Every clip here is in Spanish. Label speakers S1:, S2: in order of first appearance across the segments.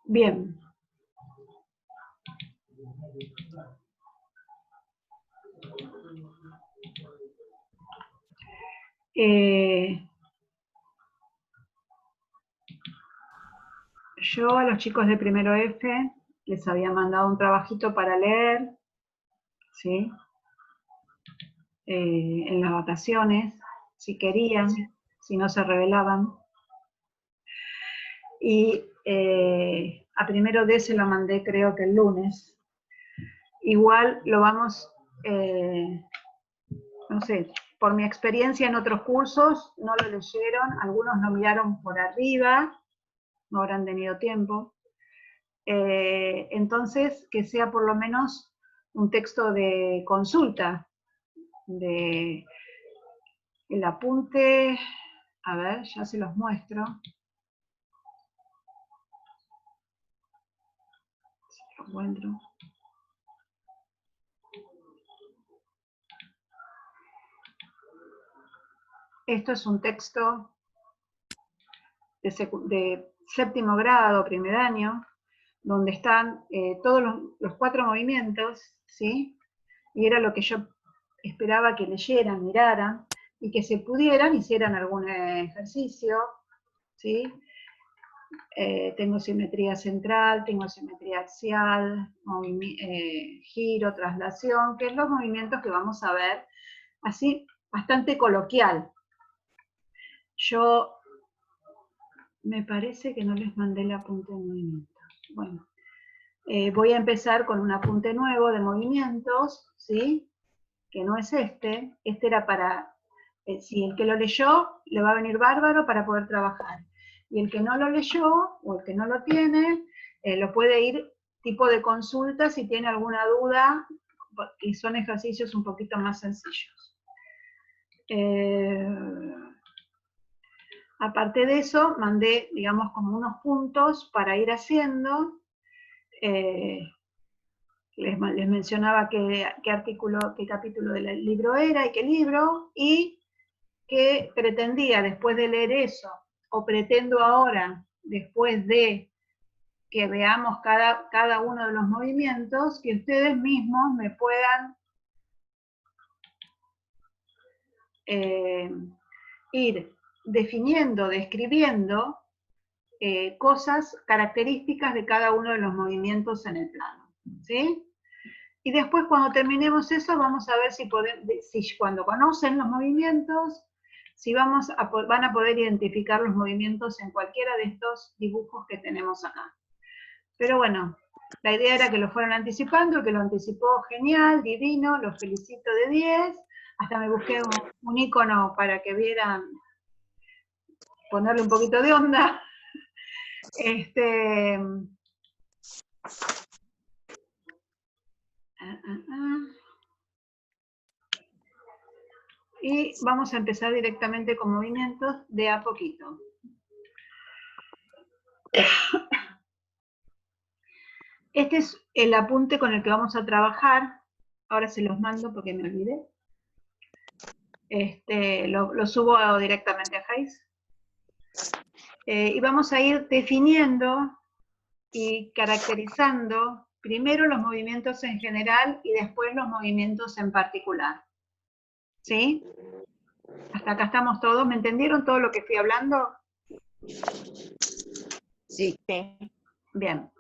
S1: Bien. Yo a los chicos de primero F les había mandado un trabajito para leer, ¿sí? En las vacaciones, si querían, si no se rebelaban. Y a primero D se lo mandé creo que el lunes. Igual lo vamos, no sé, por mi experiencia en otros cursos, no lo leyeron, algunos lo miraron por arriba, no habrán tenido tiempo. Entonces, que sea por lo menos un texto de consulta, de el apunte, a ver, ya se los muestro. Si lo encuentro. Esto es un texto de séptimo grado, primer año, donde están todos los 4 movimientos, ¿sí? Y era lo que yo esperaba que leyeran, miraran, y que se pudieran, hicieran algún ejercicio, ¿sí? Tengo simetría central, tengo simetría axial, giro, traslación, que es los movimientos que vamos a ver, así, bastante coloquial. Yo me parece que no les mandé el apunte de movimiento. Bueno, voy a empezar con un apunte nuevo de movimientos, ¿sí? Que no es este. Este era para, si el que lo leyó, le va a venir bárbaro para poder trabajar. Y el que no lo leyó, o el que no lo tiene, lo puede ir tipo de consulta si tiene alguna duda, y son ejercicios un poquito más sencillos. Aparte de eso, mandé, digamos, como unos puntos para ir haciendo. Les mencionaba qué artículo, qué capítulo del libro era y qué libro, y que pretendía después de leer eso, o pretendo ahora, después de que veamos cada uno de los movimientos, que ustedes mismos me puedan ir definiendo, describiendo cosas características de cada uno de los movimientos en el plano, ¿sí? Y después cuando terminemos eso vamos a ver si cuando conocen los movimientos, si van a poder identificar los movimientos en cualquiera de estos dibujos que tenemos acá. Pero bueno, la idea era que lo fueran anticipando, que lo anticipó genial, divino, los felicito de 10, hasta me busqué un icono para que vieran, ponerle un poquito de onda. Y vamos a empezar directamente con movimientos de a poquito. Este es el apunte con el que vamos a trabajar. Ahora se los mando porque me olvidé. Lo subo directamente a Face. Y vamos a ir definiendo y caracterizando primero los movimientos en general y después los movimientos en particular. ¿Sí? Hasta acá estamos todos. ¿Me entendieron todo lo que estoy hablando?
S2: Sí.
S1: Bien.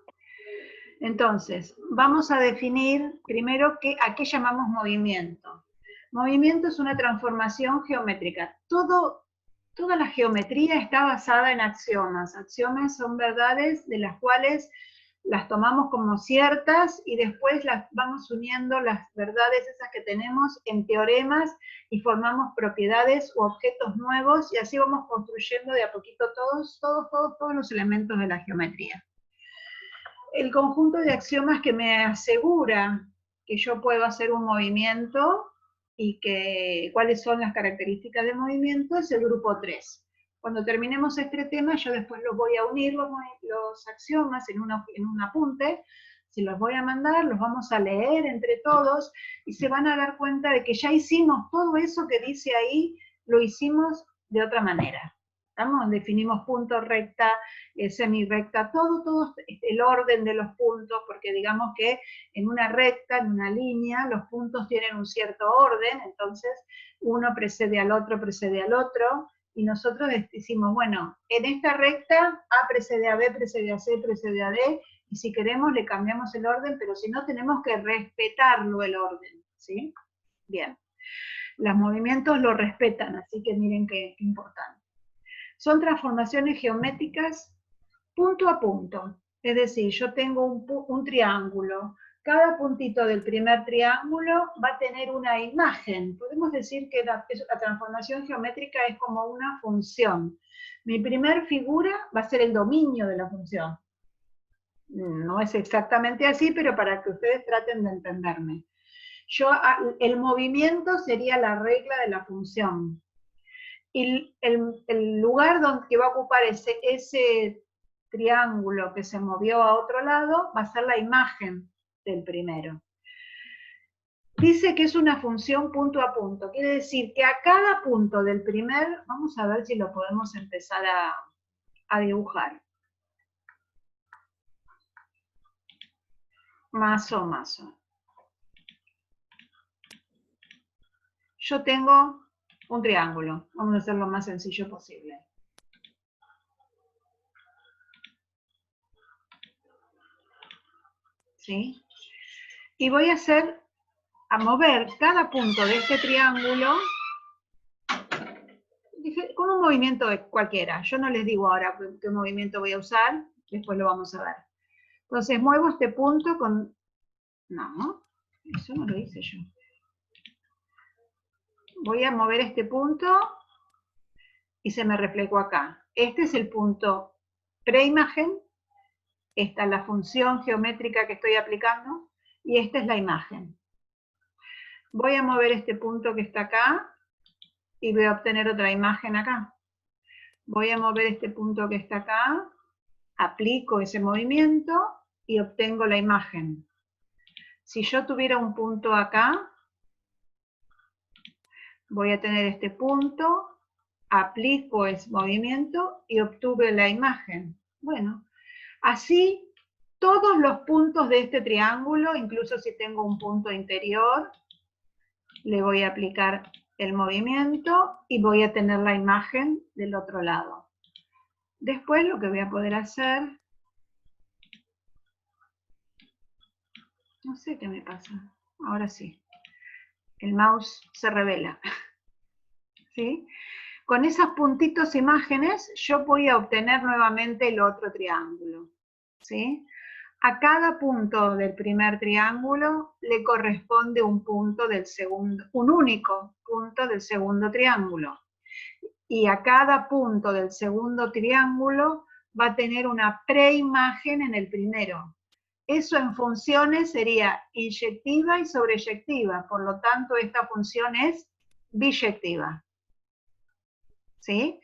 S1: Entonces, vamos a definir primero a qué llamamos movimiento. Movimiento es una transformación geométrica. Toda la geometría está basada en axiomas. Axiomas son verdades de las cuales las tomamos como ciertas y después las vamos uniendo las verdades esas que tenemos en teoremas y formamos propiedades u objetos nuevos y así vamos construyendo de a poquito todos los elementos de la geometría. el conjunto de axiomas que me asegura que yo puedo hacer un movimiento y cuáles son las características del movimiento es el grupo 3. Cuando terminemos este tema, yo después los voy a unir los axiomas en un apunte, se los voy a mandar, los vamos a leer entre todos y se van a dar cuenta de que ya hicimos todo eso que dice ahí, lo hicimos de otra manera. ¿Estamos? Definimos punto, recta, semirrecta, todo el orden de los puntos, porque digamos que en una recta, en una línea, los puntos tienen un cierto orden, entonces uno precede al otro, y nosotros decimos, bueno, en esta recta A precede a B, precede a C, precede a D, y si queremos le cambiamos el orden, pero si no tenemos que respetarlo el orden, ¿sí? Bien. Los movimientos lo respetan, así que miren qué importante. Son transformaciones geométricas punto a punto. Es decir, yo tengo un triángulo. Cada puntito del primer triángulo va a tener una imagen. Podemos decir que la transformación geométrica es como una función. Mi primer figura va a ser el dominio de la función. No es exactamente así, pero para que ustedes traten de entenderme. El movimiento sería la regla de la función. Y el lugar que va a ocupar ese triángulo que se movió a otro lado va a ser la imagen del primero. Dice que es una función punto a punto. Quiere decir que a cada punto del primer, vamos a ver si lo podemos empezar a dibujar. Mazo. Yo tengo un triángulo. Vamos a hacerlo lo más sencillo posible. ¿Sí? Y voy a mover cada punto de este triángulo con un movimiento cualquiera. Yo no les digo ahora qué movimiento voy a usar, después lo vamos a ver. Entonces muevo este punto con... No, eso no lo hice yo. Voy a mover este punto y se me reflejó acá. Este es el punto preimagen, esta es la función geométrica que estoy aplicando, y esta es la imagen. Voy a mover este punto que está acá, y voy a obtener otra imagen acá. Voy a mover este punto que está acá, aplico ese movimiento, y obtengo la imagen. Si yo tuviera un punto acá, voy a tener este punto, aplico ese movimiento y obtuve la imagen. Bueno, así todos los puntos de este triángulo, incluso si tengo un punto interior, le voy a aplicar el movimiento y voy a tener la imagen del otro lado. Después lo que voy a poder hacer, no sé qué me pasa, ahora sí, el mouse se revela, ¿sí? Con esos puntitos imágenes yo voy a obtener nuevamente el otro triángulo, ¿sí? A cada punto del primer triángulo le corresponde un punto del segundo, un único punto del segundo triángulo. Y a cada punto del segundo triángulo va a tener una preimagen en el primero. Eso en funciones sería inyectiva y sobreyectiva, por lo tanto esta función es biyectiva. ¿Sí?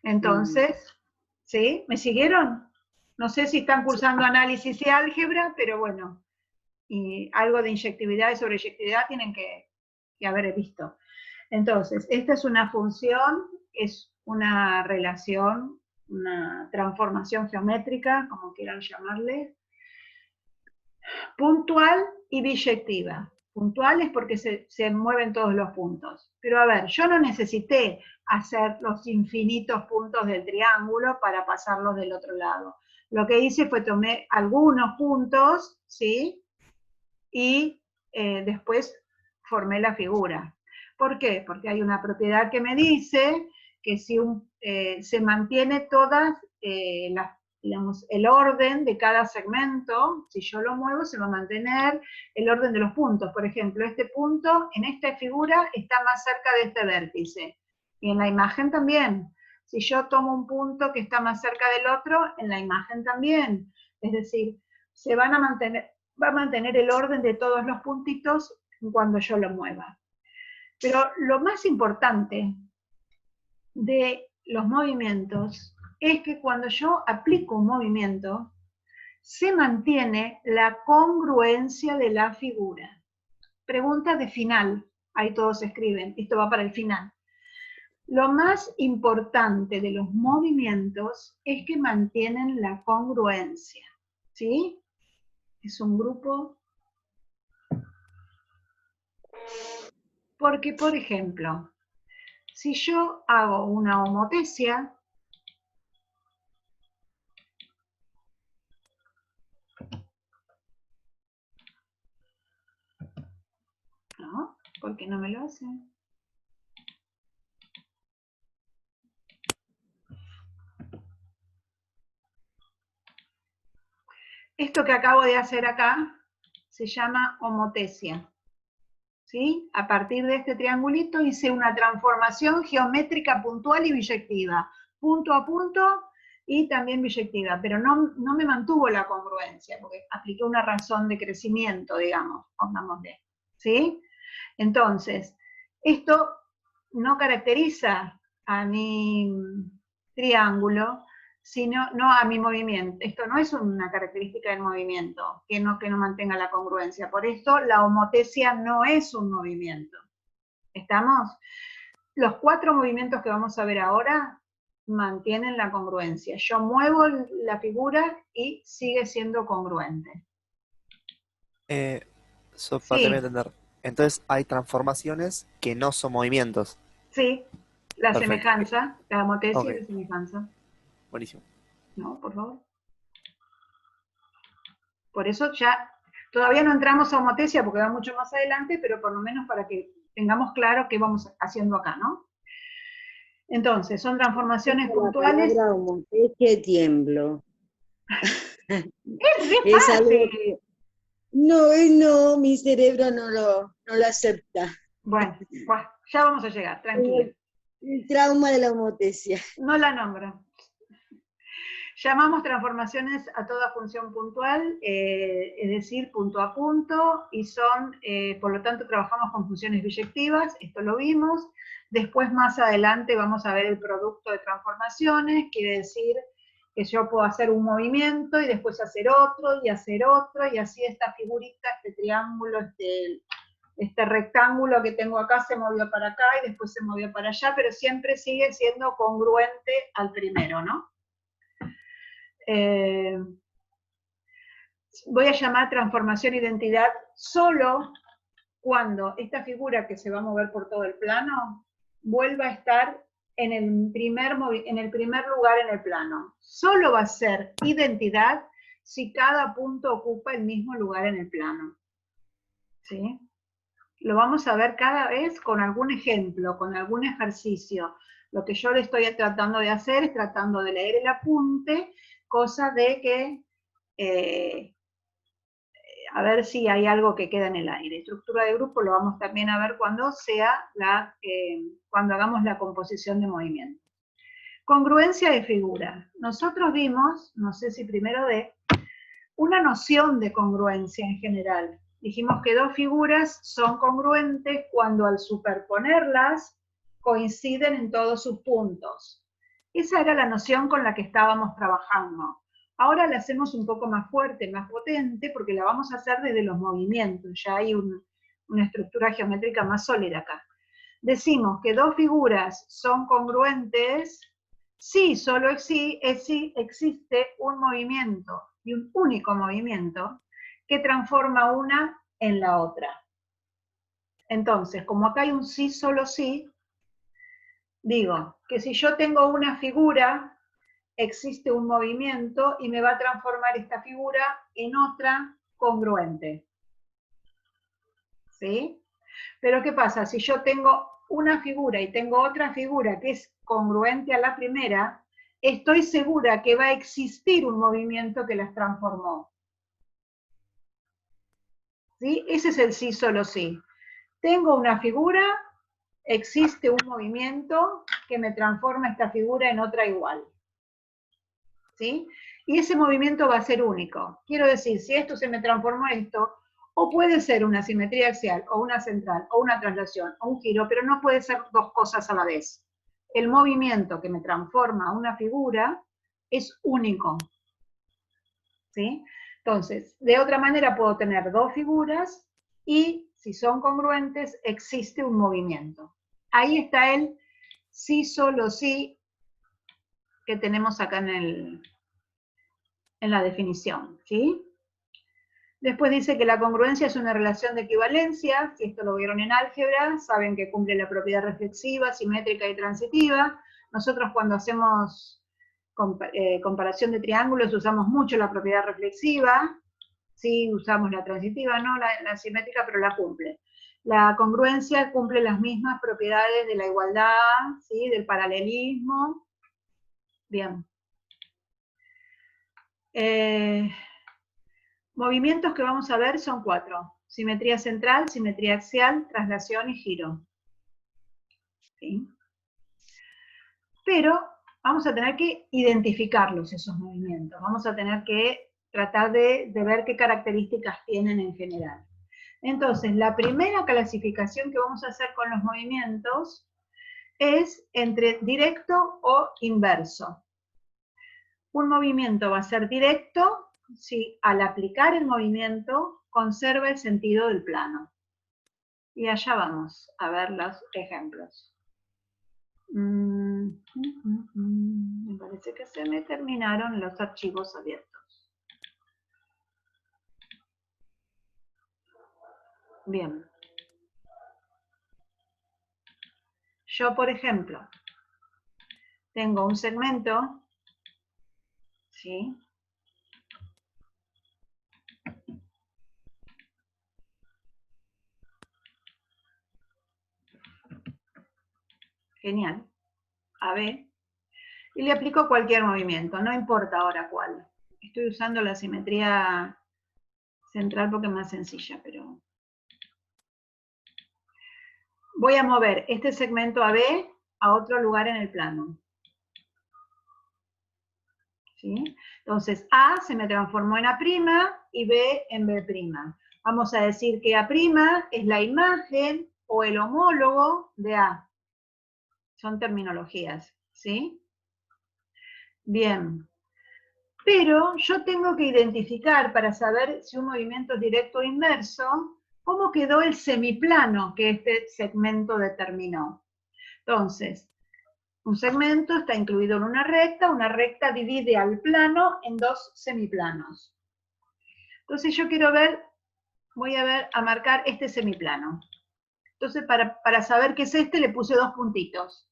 S1: Entonces, ¿sí? ¿Me siguieron? No sé si están cursando análisis y álgebra, pero bueno, y algo de inyectividad y sobreyectividad tienen que haber visto. Entonces, esta es una función, es una relación, una transformación geométrica, como quieran llamarle, puntual y biyectiva. Puntual es porque se mueven todos los puntos. Pero a ver, yo no necesité hacer los infinitos puntos del triángulo para pasarlos del otro lado. Lo que hice fue tomé algunos puntos, ¿sí? Y después formé la figura. ¿Por qué? Porque hay una propiedad que me dice que si se mantiene todas digamos, el orden de cada segmento, si yo lo muevo, se va a mantener el orden de los puntos. Por ejemplo, este punto en esta figura está más cerca de este vértice. Y en la imagen también. Si yo tomo un punto que está más cerca del otro, en la imagen también. Es decir, va a mantener el orden de todos los puntitos cuando yo lo mueva. Pero lo más importante de los movimientos es que cuando yo aplico un movimiento, se mantiene la congruencia de la figura. Pregunta de final, ahí todos escriben, esto va para el final. Lo más importante de los movimientos es que mantienen la congruencia, ¿sí? Es un grupo. Porque, por ejemplo, si yo hago una homotesia, ¿no? ¿Por qué no me lo hace? Esto que acabo de hacer acá se llama homotesia. ¿Sí? A partir de este triangulito hice una transformación geométrica puntual y biyectiva, punto a punto y también biyectiva, pero no me mantuvo la congruencia, porque apliqué una razón de crecimiento, digamos, pongámosle, ¿sí? Entonces, esto no caracteriza a mi triángulo, sino no a mi movimiento. Esto no es una característica del movimiento, que no mantenga la congruencia. Por esto la homotesia no es un movimiento. ¿Estamos? Los 4 movimientos que vamos a ver ahora mantienen la congruencia. Yo muevo la figura y sigue siendo congruente.
S2: Para
S1: Sí,
S2: entender. Entonces hay transformaciones que no son movimientos.
S1: sí, la
S2: Perfecto.
S1: semejanza, la homotesia
S2: Ok,
S1: y la semejanza.
S2: buenísimo.
S1: No, por favor. Por eso ya, todavía no entramos a homotesia porque va mucho más adelante, pero por lo menos para que tengamos claro qué vamos haciendo acá, ¿no? Entonces, son transformaciones
S3: La
S1: puntuales.
S3: palabra homotesia tiemblo.
S1: Es re
S3: Es algo
S1: fácil.
S3: que no, mi cerebro no lo acepta.
S1: Bueno, ya vamos a llegar, tranquila.
S3: El trauma de la homotesia.
S1: No la nombro. Llamamos transformaciones a toda función puntual, es decir, punto a punto, y son, por lo tanto, trabajamos con funciones biyectivas, esto lo vimos. Después, más adelante, vamos a ver el producto de transformaciones, quiere decir que yo puedo hacer un movimiento y después hacer otro, y así esta figurita, este triángulo, este rectángulo que tengo acá se movió para acá y después se movió para allá, pero siempre sigue siendo congruente al primero, ¿no? Voy a llamar transformación identidad solo cuando esta figura que se va a mover por todo el plano vuelva a estar en el primer lugar en el plano. Solo va a ser identidad si cada punto ocupa el mismo lugar en el plano. ¿Sí? Lo vamos a ver cada vez con algún ejemplo, con algún ejercicio. Lo que yo le estoy tratando de hacer es tratando de leer el apunte, cosa de que a ver si hay algo que queda en el aire. Estructura de grupo lo vamos también a ver cuando cuando hagamos la composición de movimiento. Congruencia de figura. Nosotros vimos, no sé si primero una noción de congruencia en general. Dijimos que 2 figuras son congruentes cuando al superponerlas coinciden en todos sus puntos. Esa era la noción con la que estábamos trabajando. Ahora la hacemos un poco más fuerte, más potente, porque la vamos a hacer desde los movimientos. Ya hay una estructura geométrica más sólida acá. Decimos que 2 figuras son congruentes si solo existe un movimiento, y un único movimiento, que transforma una en la otra. Entonces, como acá hay un sí, solo sí, digo que si yo tengo una figura, existe un movimiento y me va a transformar esta figura en otra congruente. ¿Sí? Pero ¿qué pasa? Si yo tengo una figura y tengo otra figura que es congruente a la primera, estoy segura que va a existir un movimiento que las transformó. ¿Sí? Ese es el sí, solo sí. Tengo una figura, existe un movimiento que me transforma esta figura en otra igual. ¿Sí? Y ese movimiento va a ser único. Quiero decir, si esto se me transformó en esto, o puede ser una simetría axial, o una central, o una traslación, o un giro, pero no puede ser dos cosas a la vez. El movimiento que me transforma a una figura es único. ¿Sí? Entonces, de otra manera puedo tener dos figuras y, si son congruentes, existe un movimiento. Ahí está el sí, solo sí, que tenemos acá en la definición. ¿Sí? Después dice que la congruencia es una relación de equivalencia. Si esto lo vieron en álgebra, saben que cumple la propiedad reflexiva, simétrica y transitiva. Nosotros cuando hacemos comparación de triángulos usamos mucho la propiedad reflexiva. Sí, usamos la transitiva, no la simétrica, pero la cumple. La congruencia cumple las mismas propiedades de la igualdad, ¿sí? Del paralelismo. Bien. Movimientos que vamos a ver son 4. Simetría central, simetría axial, traslación y giro. ¿Sí? Pero vamos a tener que identificarlos, esos movimientos. Vamos a tener que tratar de ver qué características tienen en general. Entonces, la primera clasificación que vamos a hacer con los movimientos es entre directo o inverso. Un movimiento va a ser directo si al aplicar el movimiento conserva el sentido del plano. Y allá vamos a ver los ejemplos. Me parece que se me terminaron los archivos abiertos. Bien. Yo, por ejemplo, tengo un segmento, ¿sí? Genial. AB. Y le aplico cualquier movimiento, no importa ahora cuál. Estoy usando la simetría central porque es más sencilla, pero... Voy a mover este segmento AB a otro lugar en el plano. ¿Sí? Entonces, A se me transformó en A' y B en B'. Vamos a decir que A' es la imagen o el homólogo de A. Son terminologías, ¿sí? Bien. Pero yo tengo que identificar, para saber si un movimiento es directo o inverso, cómo quedó el semiplano que este segmento determinó. Entonces, un segmento está incluido en una recta divide al plano en dos semiplanos. Entonces yo quiero ver, voy a marcar este semiplano. Entonces para saber qué es este le puse 2 puntitos.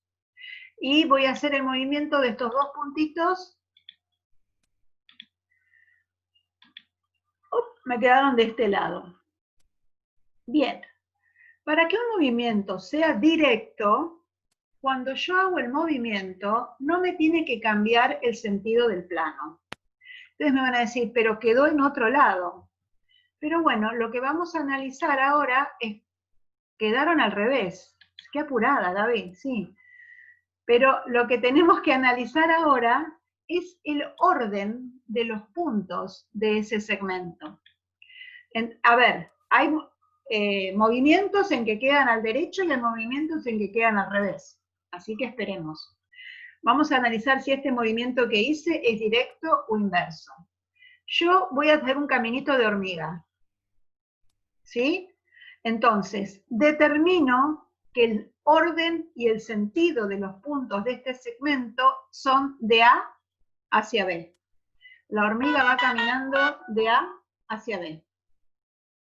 S1: Y voy a hacer el movimiento de estos 2 puntitos. Me quedaron de este lado. Bien. Para que un movimiento sea directo, cuando yo hago el movimiento, no me tiene que cambiar el sentido del plano. Entonces me van a decir, pero quedó en otro lado. Pero bueno, lo que vamos a analizar ahora es, quedaron al revés. Qué apurada, David, sí. Pero lo que tenemos que analizar ahora es el orden de los puntos de ese segmento. A ver, hay movimientos en que quedan al derecho y hay movimientos en que quedan al revés. Así que esperemos. Vamos a analizar si este movimiento que hice es directo o inverso. Yo voy a hacer un caminito de hormiga. ¿Sí? Entonces, determino que el orden y el sentido de los puntos de este segmento son de A hacia B. La hormiga va caminando de A hacia B.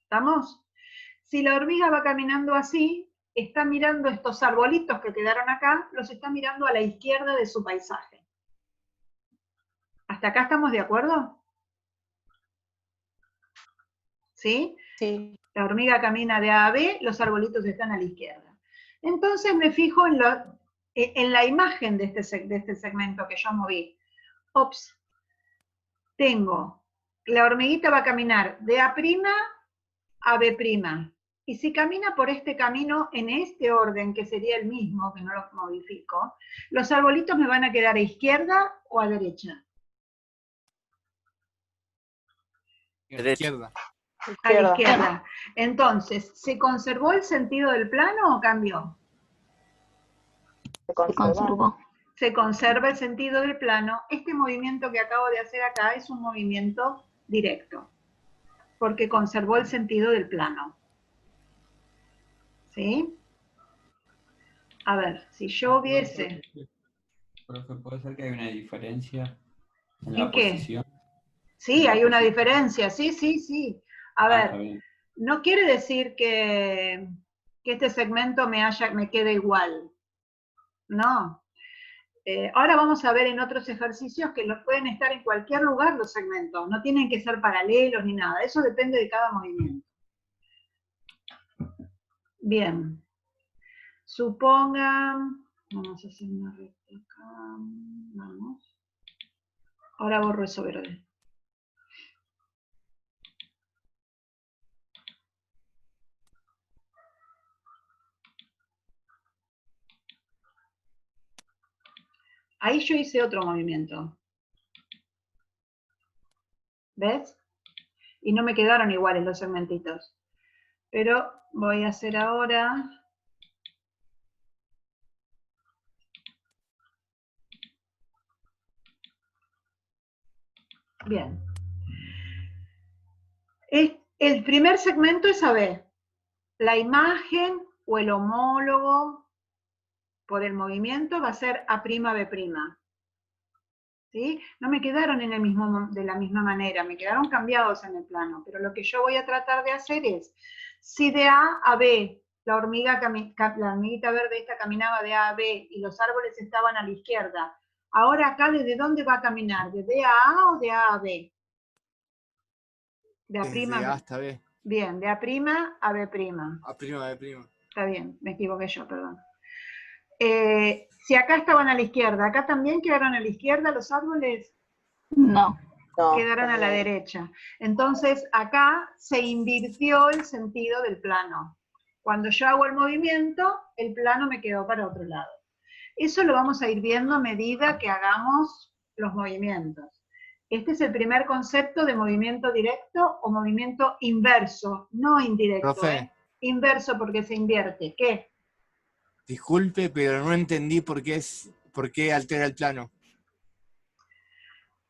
S1: ¿Estamos? Si la hormiga va caminando así, está mirando estos arbolitos que quedaron acá, los está mirando a la izquierda de su paisaje. ¿Hasta acá estamos de acuerdo? ¿Sí?
S3: Sí.
S1: La hormiga camina de A a B, los arbolitos están a la izquierda. Entonces me fijo en la imagen de este segmento que yo moví. Ops, tengo, la hormiguita va a caminar de A' a B'. Y si camina por este camino en este orden, que sería el mismo, que no lo modifico, los arbolitos me van a quedar a izquierda o a derecha.
S4: A la
S2: Derecha.
S4: izquierda.
S1: A la izquierda. Entonces, ¿se conservó el sentido del plano o cambió?
S5: Se conservó.
S1: Se conserva el sentido del plano. Este movimiento que acabo de hacer acá es un movimiento directo, porque conservó el sentido del plano. ¿Sí? A ver, si yo hubiese...
S6: Profe, ¿puede ser que hay una diferencia en
S1: ¿En
S6: la
S1: qué?
S6: posición?
S1: Sí, hay una diferencia, sí, sí, sí. A
S6: Está
S1: ver,
S6: bien.
S1: no quiere decir que este segmento me quede igual. No. Ahora vamos a ver en otros ejercicios que los pueden estar en cualquier lugar los segmentos, no tienen que ser paralelos ni nada, eso depende de cada movimiento. Bien, supongan, vamos a hacer una recta acá, vamos, ahora borro eso verde. Ahí yo hice otro movimiento. ¿Ves? Y no me quedaron iguales los segmentitos. Pero voy a hacer ahora... Bien. El primer segmento es AB. La imagen o el homólogo por el movimiento va a ser A'B'. ¿Sí? No me quedaron de la misma manera, me quedaron cambiados en el plano, pero lo que yo voy a tratar de hacer es, si de A a B, la hormiguita verde esta caminaba de A a B y los árboles estaban a la izquierda, ahora acá ¿desde dónde va a caminar? ¿De B a A o de A a B? De A'
S4: Desde A hasta B.
S1: Bien, de A' a B'.
S4: A prima, B prima.
S1: Está bien, me equivoqué yo, perdón. Si acá estaban a la izquierda, ¿acá también quedaron a la izquierda los árboles?
S5: No.
S1: Quedaron a la derecha. Entonces, acá se invirtió el sentido del plano. Cuando yo hago el movimiento, el plano me quedó para otro lado. Eso lo vamos a ir viendo a medida que hagamos los movimientos. Este es el primer concepto de movimiento directo o movimiento inverso, no indirecto.
S4: Profe.
S1: Inverso porque se invierte. ¿Qué?
S4: Disculpe, pero no entendí por qué altera el plano.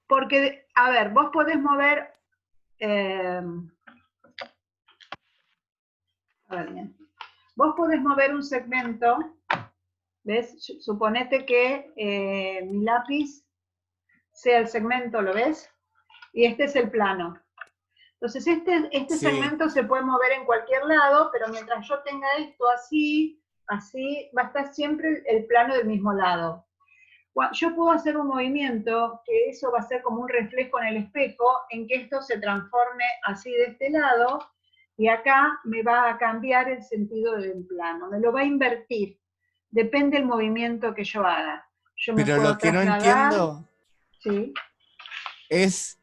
S1: Porque, a ver, vos podés mover... a ver, bien. Vos podés mover un segmento, ¿ves? Suponete que mi lápiz sea el segmento, ¿lo ves? Y este es el plano. Entonces este
S4: Sí.
S1: segmento se puede mover en cualquier lado, pero mientras yo tenga esto así, va a estar siempre el plano del mismo lado. Yo puedo hacer un movimiento, que eso va a ser como un reflejo en el espejo, en que esto se transforme así de este lado, y acá me va a cambiar el sentido del plano, me lo va a invertir, depende del movimiento que yo haga. Yo me
S4: Pero
S1: puedo
S4: lo que no
S1: trasladar,
S4: entiendo
S1: ¿sí?
S4: es,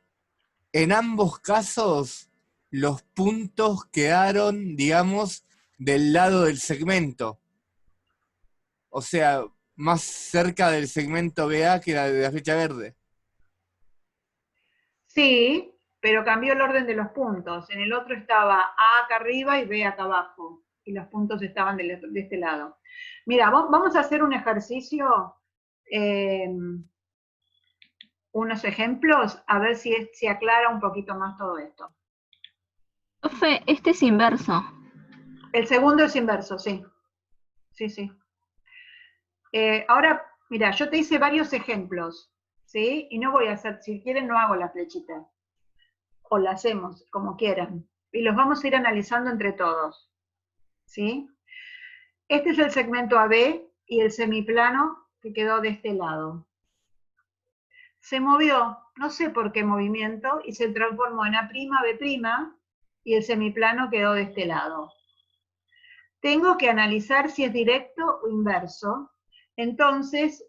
S4: en ambos casos, los puntos quedaron, digamos, del lado del segmento. O sea, más cerca del segmento BA que de la flecha verde.
S1: Sí, pero cambió el orden de los puntos. En el otro estaba A acá arriba y B acá abajo. Y los puntos estaban de este lado. Mira, vamos a hacer un ejercicio, unos ejemplos, a ver si aclara un poquito más todo esto.
S5: Profe, este es inverso.
S1: El segundo es inverso, sí. Sí, sí. Ahora, mira, yo te hice varios ejemplos, ¿sí? Y no voy a hacer, si quieren no hago la flechita. O la hacemos, como quieran. Y los vamos a ir analizando entre todos. ¿Sí? Este es el segmento AB y el semiplano que quedó de este lado. Se movió, no sé por qué movimiento, y se transformó en A'B' y el semiplano quedó de este lado. Tengo que analizar si es directo o inverso. Entonces,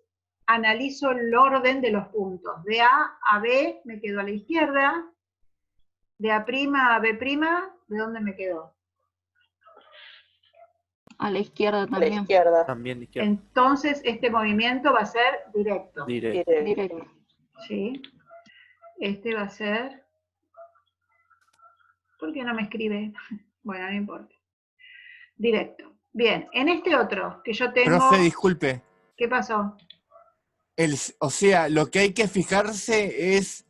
S1: analizo el orden de los puntos. De A a B me quedó a la izquierda. De A' a B', ¿de dónde me quedó?
S5: A la izquierda
S3: A la
S5: también.
S3: izquierda.
S2: También de izquierda.
S1: Entonces, este movimiento va a ser directo.
S2: Directo.
S5: Directo.
S1: ¿Sí? Este va a ser ¿Por qué no me escribe? Bueno, no importa. Directo. Bien, en este otro que yo tengo...
S4: Profe, disculpe.
S1: ¿Qué pasó?
S4: O sea, lo que hay que fijarse es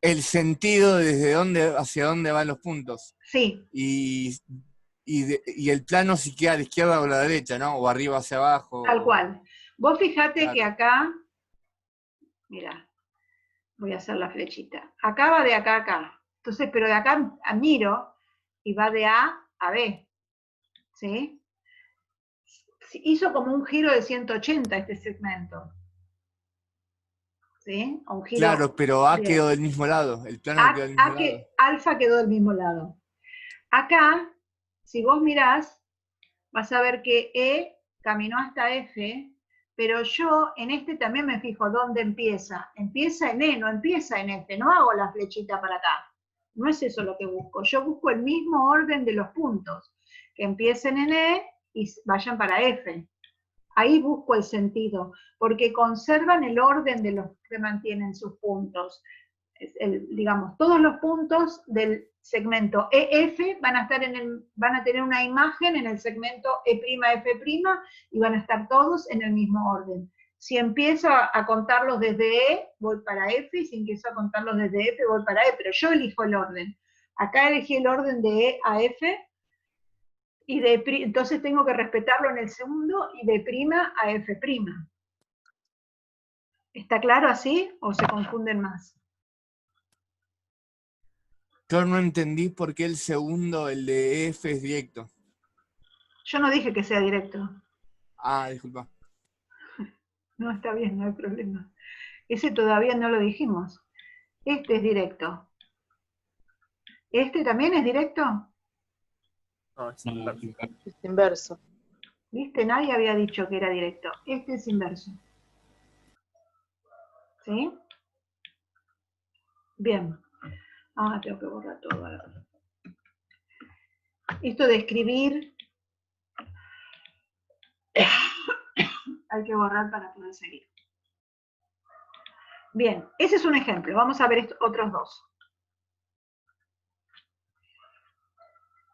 S4: el sentido desde dónde, hacia dónde van los puntos.
S1: Sí,
S4: Y el plano si queda a la izquierda o a la derecha, ¿no? O arriba hacia abajo.
S1: tal cual. Vos fijate
S4: Claro.
S1: que acá, mira, voy a hacer la flechita. Acá va de acá a acá. Entonces, pero de acá miro y va de A a B. ¿Sí? Hizo como un giro de 180 este segmento. ¿Sí? Un giro.
S4: Claro, pero A
S1: Bien.
S4: quedó del mismo lado. El plano quedó del mismo lado.
S1: Alfa quedó del mismo lado. Acá, si vos mirás, vas a ver que E caminó hasta F, pero yo en este también me fijo dónde empieza. Empieza en E, no empieza en F. No hago la flechita para acá. No es eso lo que busco. Yo busco el mismo orden de los puntos. Que empiecen en E y vayan para F. Ahí busco el sentido, porque conservan el orden de los que mantienen sus puntos. Digamos, todos los puntos del segmento EF van a tener una imagen en el segmento E'F' y van a estar todos en el mismo orden. Si empiezo a contarlos desde E, voy para F, y si empiezo a contarlos desde F, voy para E, pero yo elijo el orden. Acá elegí el orden de E a F, y entonces tengo que respetarlo en el segundo, y de prima a F'. ¿Está claro así o se confunden más?
S4: Yo no entendí por qué el segundo, el de F, es directo.
S1: Yo no dije que sea directo.
S4: Ah, disculpa.
S1: No, está bien, no hay problema. Ese todavía no lo dijimos. Este es directo. ¿Este también es directo?
S2: No, es
S6: No,
S2: inverso.
S3: Es inverso.
S1: ¿Viste? Nadie había dicho que era directo. Este es inverso. ¿Sí? Bien. Ah, tengo que borrar todo ahora. Esto de escribir hay que borrar para poder seguir. Bien, ese es un ejemplo. Vamos a ver otros dos.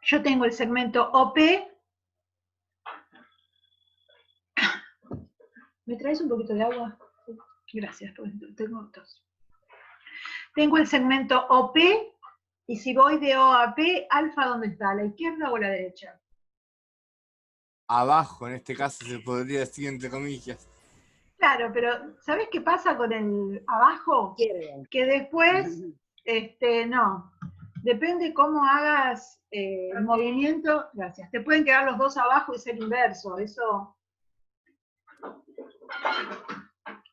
S1: Yo tengo el segmento OP. ¿Me traes un poquito de agua? Gracias, porque tengo tos. Tengo el segmento OP, y si voy de O a P, alfa, ¿dónde está? ¿A la izquierda o a la derecha?
S4: Abajo, en este caso, se podría decir entre comillas.
S1: Claro, pero ¿sabés qué pasa con el abajo? Que después, no. Depende cómo hagas el movimiento. Gracias. Te pueden quedar los dos abajo y ser inverso. Eso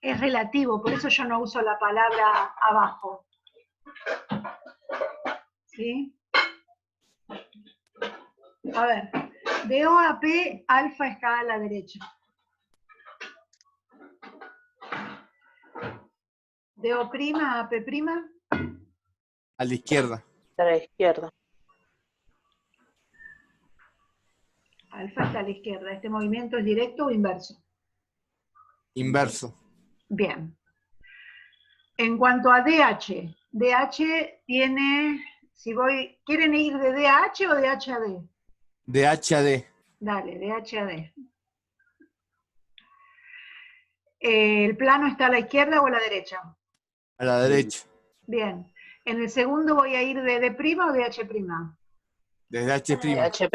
S1: es relativo, por eso yo no uso la palabra abajo. ¿Sí? A ver, de O a P, alfa está a la derecha. De O' a P',
S4: A la izquierda.
S3: A la izquierda.
S1: alfa está a la izquierda. ¿Este movimiento es directo o inverso?
S4: Inverso.
S1: Bien. En cuanto a DH, DH tiene, ¿quieren ir de DH o de H a D?
S4: De H a D.
S1: Dale, de H a D. ¿El plano está a la izquierda o a la derecha?
S4: A la derecha.
S1: Bien. En el segundo voy a ir de D' o de H'.
S4: Desde H'.
S3: H'.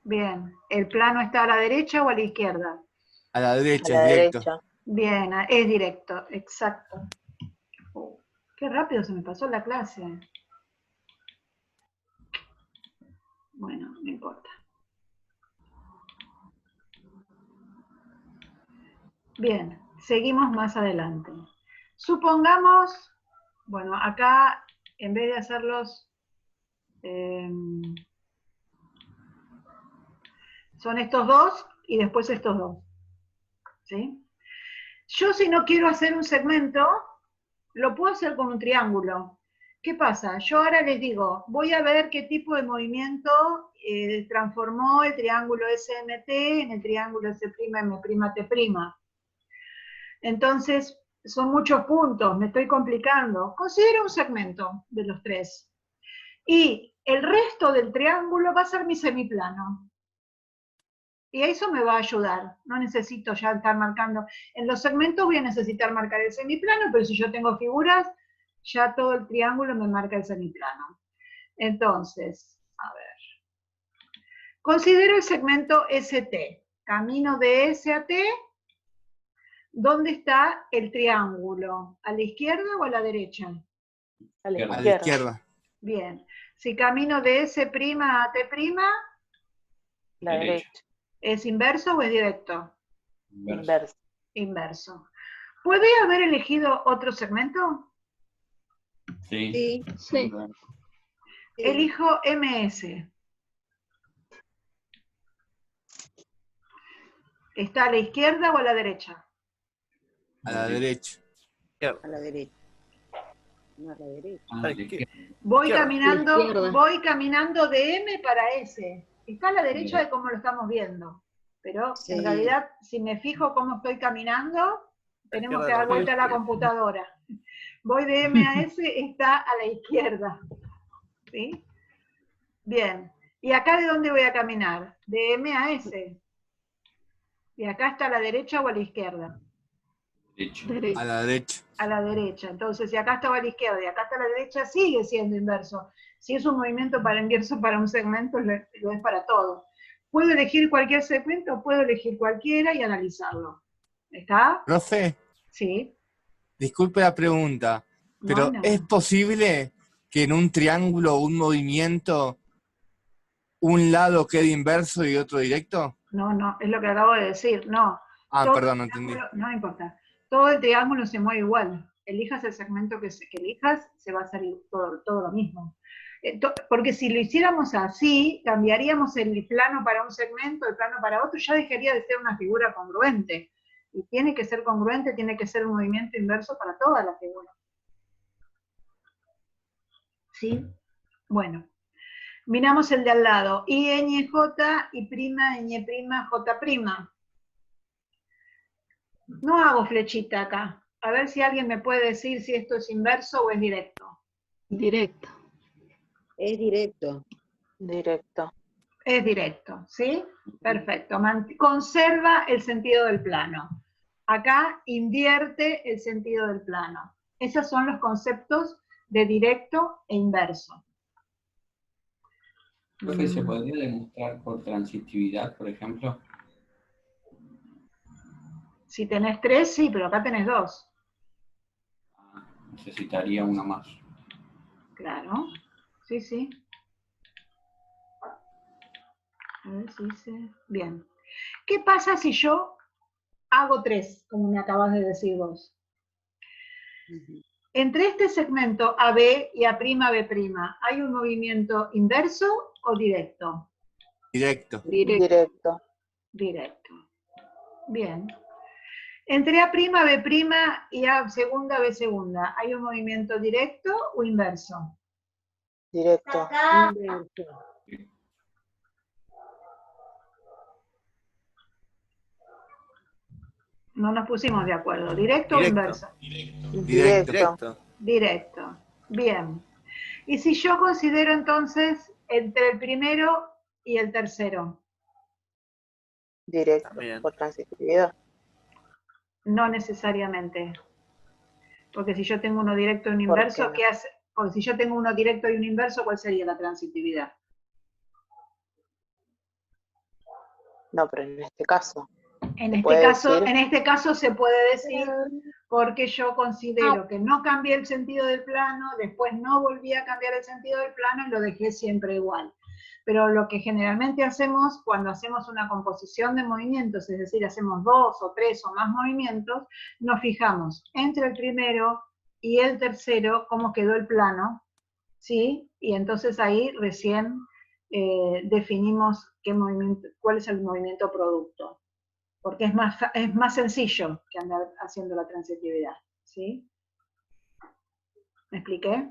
S1: Bien. ¿El plano está a la derecha o a la izquierda?
S4: A la
S3: A
S4: derecha,
S3: la
S4: es directo.
S3: derecha.
S1: Bien, es directo, exacto. Qué rápido se me pasó la clase. Bueno, no importa. Bien, seguimos más adelante. Supongamos, bueno, acá en vez de hacerlos, son estos dos y después estos dos. ¿Sí? Yo, si no quiero hacer un segmento, lo puedo hacer con un triángulo. ¿Qué pasa? Yo ahora les digo, voy a ver qué tipo de movimiento transformó el triángulo SMT en el triángulo S'M''T'. Entonces, son muchos puntos, me estoy complicando. Considero un segmento de los tres. Y el resto del triángulo va a ser mi semiplano. Y eso me va a ayudar. No necesito ya estar marcando. En los segmentos voy a necesitar marcar el semiplano, pero si yo tengo figuras, ya todo el triángulo me marca el semiplano. Entonces, a ver. Considero el segmento ST. Camino de S a T. ¿Dónde está el triángulo? ¿A la izquierda o a la derecha?
S3: A la
S4: A la
S3: izquierda.
S4: izquierda.
S1: Bien. Si camino de S' a T',
S3: La
S6: Derecha.
S3: derecha.
S1: ¿es inverso o es directo?
S3: Inverso.
S1: Inverso. ¿Puede haber elegido otro segmento?
S6: Sí.
S3: Sí.
S5: Sí.
S1: Elijo MS. ¿Está a la izquierda o a la derecha?
S4: A la derecha.
S3: A la derecha. No, a la derecha.
S6: Ah, la izquierda.
S1: Voy
S5: Izquierda.
S1: caminando de M para S. Está a la derecha de cómo lo estamos viendo. Pero
S3: Sí.
S1: en realidad, si me fijo cómo estoy caminando, tenemos que
S2: izquierda
S1: dar vuelta a la computadora. Voy de M a S, está a la izquierda. ¿Sí? Bien. ¿Y acá de dónde voy a caminar? De M a S. ¿Y acá está a la derecha o a la izquierda?
S6: Derecha.
S4: A
S5: Derecha.
S4: la derecha.
S1: A la derecha. Entonces, si acá estaba a la izquierda y acá está a la derecha, sigue siendo inverso. Si es un movimiento para inverso para un segmento, lo es para todo. ¿Puedo elegir cualquier segmento? Puedo elegir cualquiera y analizarlo. ¿Está?
S4: Profe,
S1: Sí.
S4: disculpe la pregunta, pero
S1: No.
S4: ¿es posible que en un triángulo o un movimiento un lado quede inverso y otro directo?
S1: No, es lo que acabo de decir. No.
S4: Ah,
S1: Todo
S4: perdón, no
S1: el
S4: entendí.
S1: triángulo- no importa. Todo el triángulo se mueve igual. Elijas el segmento que elijas, se va a salir todo lo mismo. Porque si lo hiciéramos así, cambiaríamos el plano para un segmento, el plano para otro, ya dejaría de ser una figura congruente. Y tiene que ser congruente, tiene que ser un movimiento inverso para toda la figura. ¿Sí? Bueno. Miramos el de al lado. I, ñ, J, y prima, ñ, prima, J prima. No hago flechita acá. A ver si alguien me puede decir si esto es inverso o es directo.
S5: Directo.
S3: Es directo.
S5: Directo.
S1: Es directo, ¿sí? Perfecto. Conserva el sentido del plano. Acá invierte el sentido del plano. Esos son los conceptos de directo e inverso.
S6: Profe, ¿se podría demostrar por transitividad, por ejemplo?
S1: Si tenés 3, sí, pero acá tenés 2.
S6: Necesitaría uno más.
S1: Claro. Sí, sí. A ver si dice. Bien. ¿Qué pasa si yo hago 3, como me acabas de decir vos? Entre este segmento AB y A'B', ¿hay un movimiento inverso o directo?
S4: Directo.
S5: Directo.
S1: Directo. Bien. Entre A'B' y A segunda, B segunda, ¿hay un movimiento directo o inverso?
S5: Directo.
S3: Inverso.
S1: No nos pusimos de acuerdo. ¿Directo o
S2: Directo.
S1: inverso?
S4: Directo.
S2: Directo.
S1: Directo. Bien. Y si yo considero entonces entre el primero y el tercero,
S5: Directo.
S2: También.
S5: Por transitividad.
S1: no necesariamente. Porque si yo tengo uno directo y un
S5: ¿Por
S1: inverso,
S5: qué no?
S1: ¿qué hace? Porque si yo tengo uno directo y un inverso, ¿cuál sería la transitividad?
S5: No, pero en este caso.
S1: En
S5: ¿Se
S1: este
S5: puede
S1: caso,
S5: decir?
S1: en este caso se puede decir porque yo considero que no cambié el sentido del plano, después no volví a cambiar el sentido del plano y lo dejé siempre igual. Pero lo que generalmente hacemos cuando hacemos una composición de movimientos, es decir, hacemos 2 o 3 o más movimientos, nos fijamos entre el primero y el tercero cómo quedó el plano, ¿sí? Y entonces ahí recién definimos cuál es el movimiento producto. Porque es más sencillo que andar haciendo la transitividad, ¿sí? ¿Me expliqué?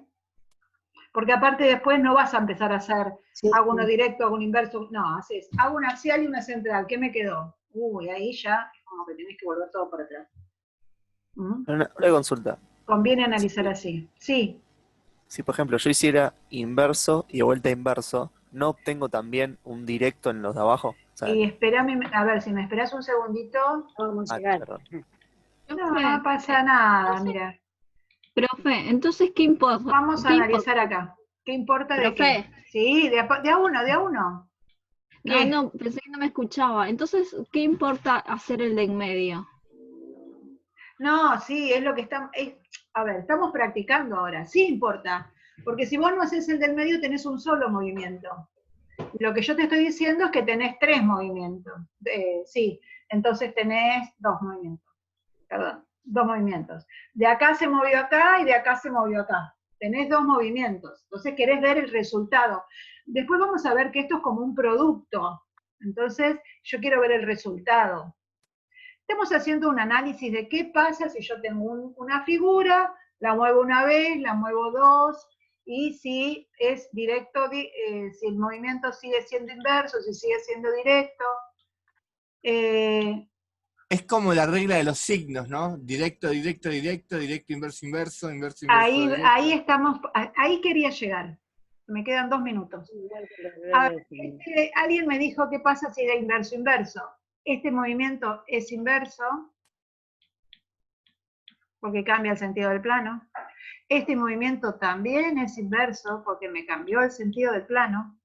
S1: Porque aparte después no vas a empezar a hacer,
S5: Sí,
S1: hago uno
S5: sí.
S1: directo, hago un inverso, no, haces, hago una axial y una central, ¿qué me quedó? Uy, ahí ya es como que tenés que volver todo para atrás. ¿Mm?
S2: Una consulta.
S1: Conviene analizar así. Sí,
S2: Si por ejemplo yo hiciera inverso y de vuelta inverso, ¿no obtengo también un directo en los de abajo? O sea,
S1: Y espérame, a ver, si me esperás un segundito.
S3: Vamos a llegar.
S2: perdón.
S1: No pasa nada, mira.
S7: Profe, entonces, ¿qué importa?
S1: Vamos a analizar acá. ¿Qué importa de qué?
S7: Profe.
S1: Sí, de a uno, de a uno. ¿Qué?
S7: No, pensé que no me escuchaba. Entonces, ¿qué importa hacer el de en medio?
S1: No, sí, es lo que estamos... a ver, estamos practicando ahora. Sí importa. Porque si vos no haces el del medio, tenés un solo movimiento. Lo que yo te estoy diciendo es que tenés 3 movimientos. Sí, entonces tenés 2 movimientos. Perdón, 2 movimientos. De acá se movió acá y de acá se movió acá. Tenés 2 movimientos. Entonces querés ver el resultado. Después vamos a ver que esto es como un producto. Entonces yo quiero ver el resultado. Estamos haciendo un análisis de qué pasa si yo tengo una figura, la muevo una vez, la muevo 2, y si es directo, si el movimiento sigue siendo inverso, si sigue siendo directo.
S4: Es como la regla de los signos, ¿no? Directo, directo, directo, directo, inverso, inverso, inverso, inverso.
S1: Ahí estamos, ahí quería llegar. Me quedan 2 minutos. A ver, alguien me dijo qué pasa si era inverso, inverso. Este movimiento es inverso, porque cambia el sentido del plano. Este movimiento también es inverso, porque me cambió el sentido del plano.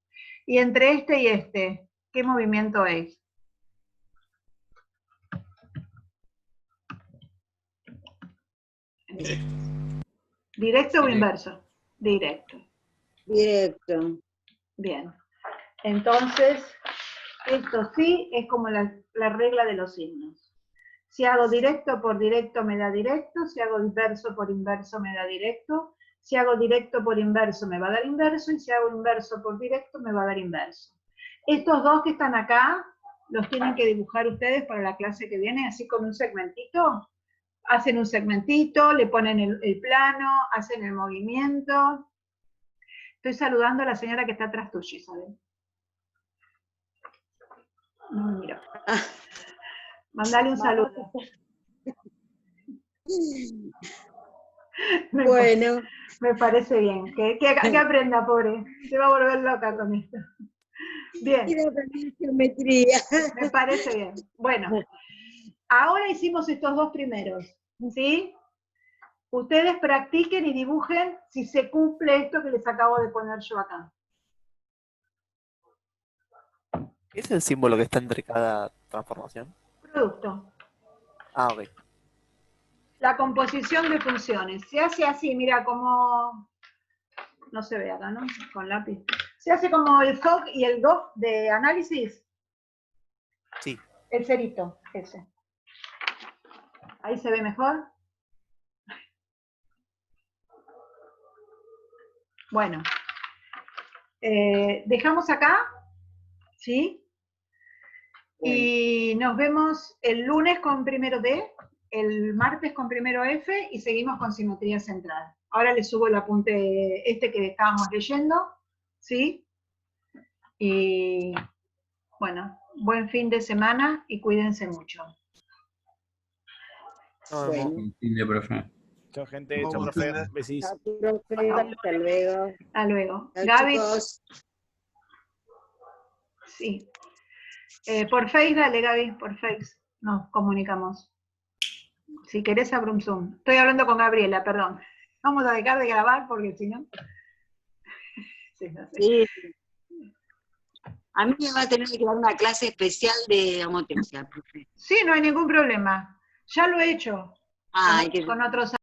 S1: Y entre este y este, ¿qué movimiento es? ¿Directo o inverso? Directo.
S3: Directo.
S1: Bien. Entonces, esto sí es como la regla de los signos. Si hago directo por directo me da directo, si hago inverso por inverso me da directo, si hago directo por inverso me va a dar inverso, y si hago inverso por directo me va a dar inverso. Estos dos que están acá, los tienen que dibujar ustedes para la clase que viene, así con un segmentito. Hacen un segmentito, le ponen el plano, hacen el movimiento. Estoy saludando a la señora que está atrás tuya, Isabel. No me miro. Mandale un saludo.
S3: Bueno.
S1: Me parece bien. Que aprenda, pobre. Se va a volver loca con esto. Bien.
S3: Quiero aprender geometría.
S1: Me parece bien. Bueno, ahora hicimos estos 2 primeros, ¿sí? Ustedes practiquen y dibujen si se cumple esto que les acabo de poner yo acá.
S2: ¿Qué es el símbolo que está entre cada transformación?
S1: Producto.
S2: Ah, ok.
S1: La composición de funciones. Se hace así, mira, como... No se ve acá, ¿no? Con lápiz. Se hace como el FOG y el GOF de análisis.
S2: Sí.
S1: El cerito, ese. Ahí se ve mejor. Bueno. Dejamos acá, ¿sí?
S3: Bueno.
S1: Y nos vemos el lunes con primero D, el martes con primero F, y seguimos con simetría central. Ahora les subo el apunte este que estábamos leyendo, ¿sí? Y bueno, buen fin de semana y cuídense mucho.
S2: Nos vemos.
S3: Bueno.
S6: Un fin de profe.
S8: Chao, gente. Chao, profe. Besis.
S3: Chao, profe. Hasta luego.
S1: Hasta luego.
S3: Chao,
S1: Gaby,
S3: chicos.
S1: sí. Por Face, dale, Gaby, por Face. Nos comunicamos. Si querés, abro un Zoom. Estoy hablando con Gabriela, perdón. Vamos a dejar de grabar porque si no... Sí, no sé.
S3: Sí. A mí me va a tener que dar una clase especial de homotencia, profe.
S1: Sí, no hay ningún problema. Ya lo he hecho
S3: Ay, qué
S1: con otros